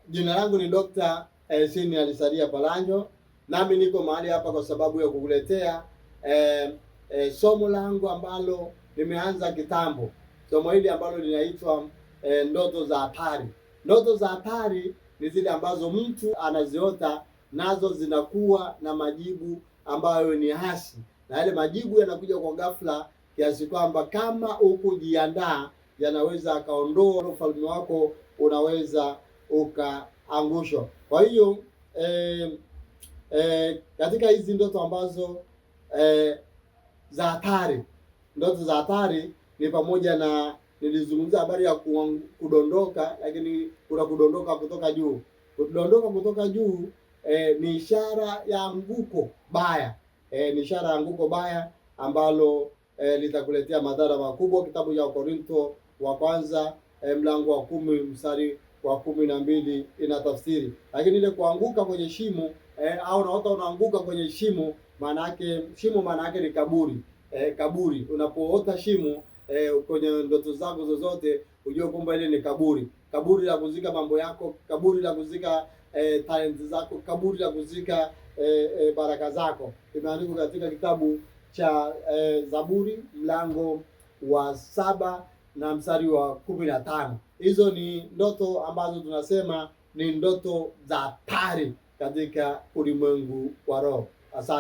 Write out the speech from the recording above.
Jina langu ni Dr. Senior Lisalia Palanjo, nami niko mahali hapa kwa sababu ya kukuletea somo langu ambalo nimeanza kitambo. Somo hili ambalo linaitwa ndoto za hatari. Ndoto za hatari ni zile ambazo mtu anaziota nazo zinakuwa na majibu ambayo ni hasi, na yale majibu yanakuja kwa ghafla kiasi kwamba kama hukujiandaa yanaweza akaondoa ufalme wako, unaweza ukaangushwa. Kwa hiyo katika hizi ndoto ambazo za hatari, ndoto za hatari ni pamoja na, nilizungumza habari ya kudondoka, lakini kuna kudondoka kutoka juu. Kudondoka kutoka juu ni ishara ya anguko baya, ni ishara ya anguko baya ambalo litakuletea madhara makubwa. Kitabu cha Wakorintho wa kwanza mlango wa 10 mstari wa 12 inatafsiri. Lakini ile kuanguka kwenye shimo au unaota unaanguka kwenye shimo, maana yake ni kaburi. Kaburi, unapoota shimo kwenye ndoto zako zozote, ujue kwamba ile ni kaburi. Kaburi la kuzika mambo yako, kaburi la kuzika talenti zako, kaburi la kuzika baraka zako. Imeandikwa katika kitabu cha Zaburi mlango wa 7 na mstari wa 15. Hizo ni ndoto ambazo tunasema ni ndoto za hatari katika ulimwengu wa roho. Asante.